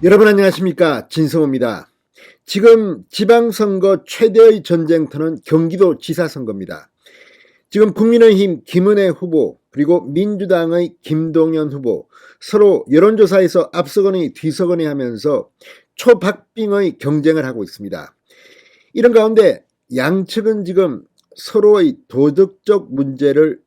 여러분 안녕하십니까, 진성호입니다. 지금 지방선거 최대의 전쟁터는 경기도 지사선거입니다. 지금 국민의힘 김은혜 후보 그리고 민주당의 김동연 후보 서로 여론조사에서 앞서거니 뒤서거니 하면서 초박빙의 경쟁을 하고 있습니다. 이런 가운데 양측은 지금 서로의 도덕적 문제를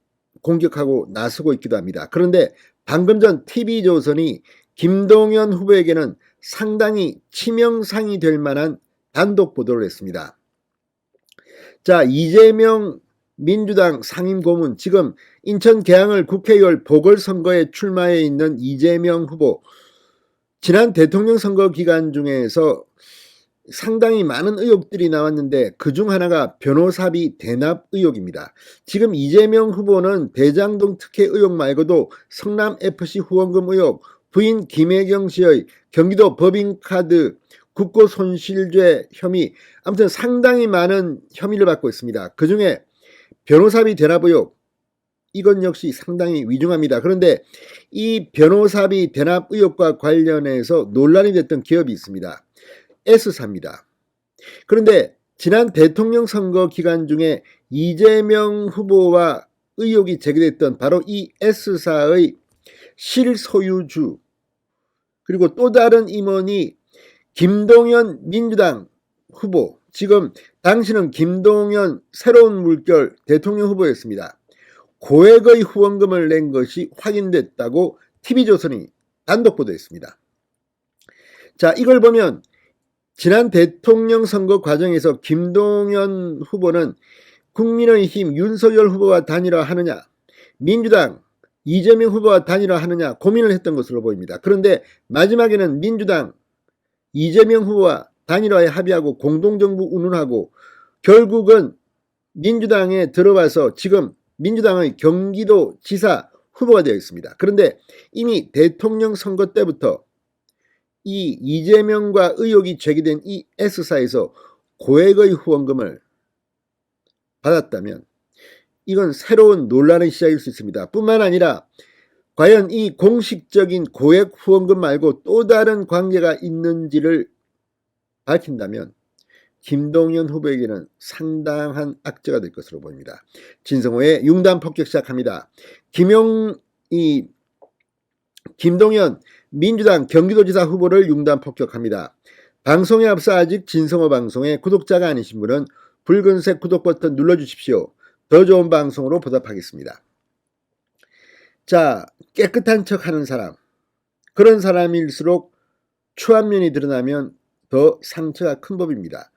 공격하고 나서고 있기도 합니다. 그런데 방금 전 TV조선이 김동연 후보에게는 상당히 치명상이 될 만한 단독 보도를 했습니다. 자, 이재명 민주당 상임고문, 지금 인천 계양을 국회의원 보궐선거에 출마해 있는 이재명 후보, 지난 대통령 선거 기간 중에서 상당히 많은 의혹들이 나왔는데 그중 하나가 변호사비 대납 의혹입니다. 지금 이재명 후보는 대장동 특혜 의혹 말고도 성남FC 후원금 의혹, 부인 김혜경 씨의 경기도 법인카드 국고손실죄 혐의, 아무튼 상당히 많은 혐의를 받고 있습니다. 그중에 변호사비 대납 의혹, 이건 역시 상당히 위중합니다. 그런데 이 변호사비 대납 의혹과 관련해서 논란이 됐던 기업이 있습니다. S사입니다. 그런데 지난 대통령 선거 기간 중에 이재명 후보와 의혹이 제기됐던 바로 이 S사의 실소유주, 그리고 또 다른 임원이 김동연 민주당 후보, 지금 당시는 김동연 새로운 물결 대통령 후보였습니다. 고액의 후원금을 낸 것이 확인됐다고 TV조선이 단독 보도했습니다. 자, 이걸 보면 지난 대통령 선거 과정에서 김동연 후보는 국민의힘 윤석열 후보와 단일화하느냐, 민주당 이재명 후보와 단일화하느냐 고민을 했던 것으로 보입니다. 그런데 마지막에는 민주당 이재명 후보와 단일화에 합의하고 공동정부 운운하고 결국은 민주당에 들어와서 지금 민주당의 경기도 지사 후보가 되어 있습니다. 그런데 이미 대통령 선거 때부터 이 이재명과 의혹이 제기된 이 S사에서 고액의 후원금을 받았다면 이건 새로운 논란의 시작일 수 있습니다. 뿐만 아니라 과연 이 공식적인 고액 후원금 말고 또 다른 관계가 있는지를 밝힌다면 김동연 후보에게는 상당한 악재가 될 것으로 보입니다. 진성호의 융단 폭격 시작합니다. 김동연 민주당 경기도지사 후보를 융단 폭격합니다. 방송에 앞서 아직 진성호 방송의 구독자가 아니신 분은 붉은색 구독 버튼 눌러주십시오. 더 좋은 방송으로 보답하겠습니다. 자, 깨끗한 척하는 사람, 그런 사람일수록 추한 면이 드러나면 더 상처가 큰 법입니다.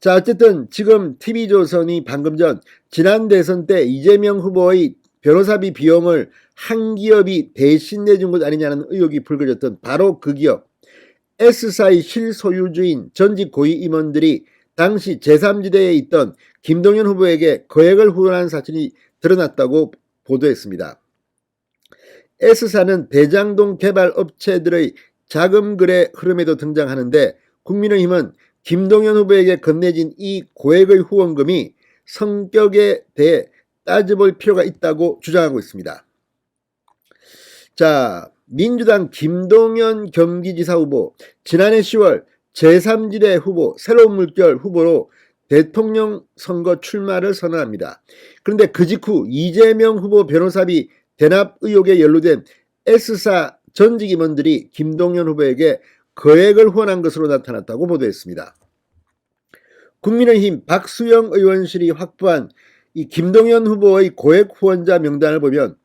자, 어쨌든 지금 TV조선이 방금 전 지난 대선 때 이재명 후보의 변호사비 비용을 한 기업이 대신 내준 것 아니냐는 의혹이 불거졌던 바로 그 기업 S사의 실소유주인 전직 고위 임원들이 당시 제3지대에 있던 김동연 후보에게 거액을 후원한 사실이 드러났다고 보도했습니다. S사는 대장동 개발 업체들의 자금 거래 흐름에도 등장하는데 국민의힘은 김동연 후보에게 건네진 이 고액의 후원금이 성격에 대해 따져볼 필요가 있다고 주장하고 있습니다. 자, 민주당 김동연 경기지사 후보, 지난해 10월 제3지대 후보, 새로운 물결 후보로 대통령 선거 출마를 선언합니다. 그런데 그 직후 이재명 후보 변호사비 대납 의혹에 연루된 S사 전직 임원들이 김동연 후보에게 거액을 후원한 것으로 나타났다고 보도했습니다. 국민의힘 박수영 의원실이 확보한 이 김동연 후보의 고액 후원자 명단을 보면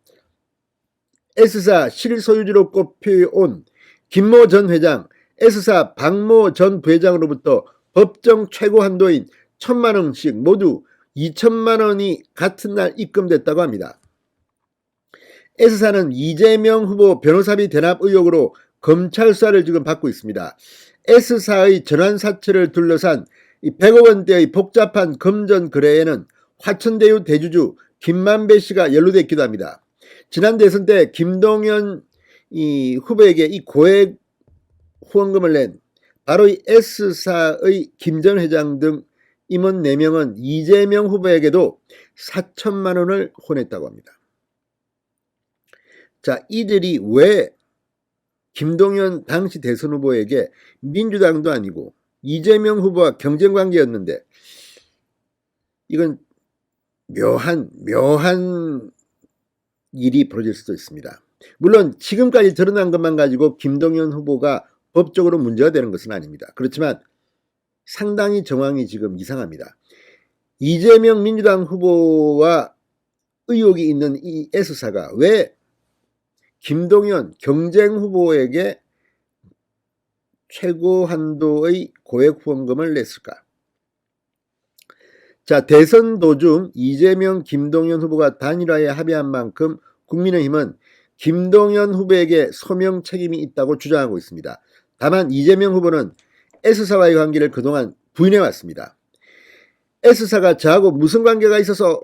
S사 실소유주로 꼽혀온 김모 전 회장, S사 박모 전 부회장으로부터 법정 최고 한도인 1,000만 원씩 모두 2천만 원이 같은 날 입금됐다고 합니다. S사는 이재명 후보 변호사비 대납 의혹으로 검찰 수사를 지금 받고 있습니다. S사의 전환사채를 둘러싼 100억 원대의 복잡한 금전 거래에는 화천대유 대주주 김만배 씨가 연루됐기도 합니다. 지난 대선 때 김동연 후보에게 이 고액 후원금을 낸 바로 이 S사의 김 전 회장 등 임원 4명은 이재명 후보에게도 4천만 원을 후원했다고 합니다. 자, 이들이 왜 김동연 당시 대선 후보에게 민주당도 아니고 이재명 후보와 경쟁 관계였는데 이건 묘한 일이 벌어질 수도 있습니다. 물론 지금까지 드러난 것만 가지고 김동연 후보가 법적으로 문제가 되는 것은 아닙니다. 그렇지만 상당히 정황이 지금 이상합니다. 이재명 민주당 후보와 의혹이 있는 이 S사가 왜 김동연 경쟁 후보에게 최고 한도의 고액 후원금을 냈을까? 자, 대선 도중 이재명, 김동연 후보가 단일화에 합의한 만큼 국민의힘은 김동연 후보에게 소명 책임이 있다고 주장하고 있습니다. 다만 이재명 후보는 S사와의 관계를 그동안 부인해왔습니다. S사가 저하고 무슨 관계가 있어서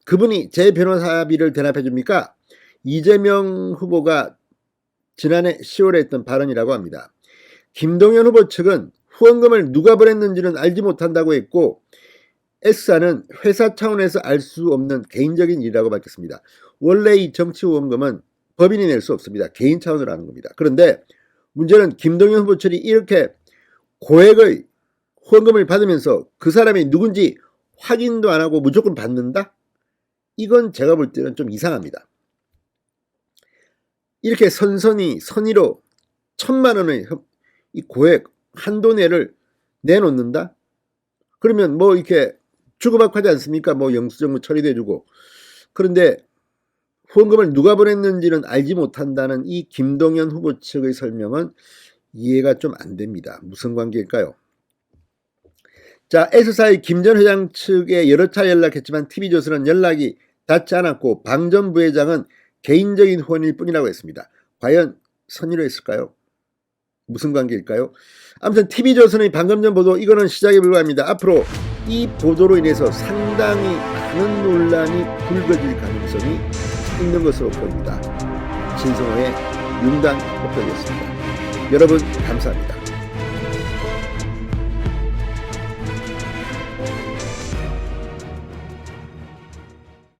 그분이 제 변호사비를 대납해 줍니까? 이재명 후보가 지난해 10월에 했던 발언이라고 합니다. 김동연 후보 측은 후원금을 누가 보냈는지는 알지 못한다고 했고 S사는 회사 차원에서 알 수 없는 개인적인 일이라고 밝혔습니다. 원래 이 정치 후원금은 법인이 낼 수 없습니다. 개인 차원으로 하는 겁니다. 그런데 문제는 김동연 후보 측이 이렇게 고액의 후원금을 받으면서 그 사람이 누군지 확인도 안 하고 무조건 받는다? 이건 제가 볼 때는 좀 이상합니다. 이렇게 선의로 1,000만 원의 이 고액 한도 내를 내놓는다? 그러면 뭐 이렇게 주고받고 하지 않습니까? 뭐 영수증 처리돼주고. 그런데 후원금을 누가 보냈는지는 알지 못한다는 이 김동연 후보 측의 설명은 이해가 좀 안 됩니다. 무슨 관계일까요? 자, S사의 김 전 회장 측에 여러 차례 연락했지만 TV조선은 연락이 닿지 않았고 방 전 부회장은 개인적인 후원일 뿐이라고 했습니다. 과연 선의로 했을까요? 무슨 관계일까요? 아무튼 TV조선의 방금 전 보도 이거는 시작에 불과합니다. 앞으로 이 보도로 인해서 상당히 많은 논란이 불거질 가능성이 있는 것으로 보입니다. 진성호의 융단 목표였습니다. 여러분 감사합니다.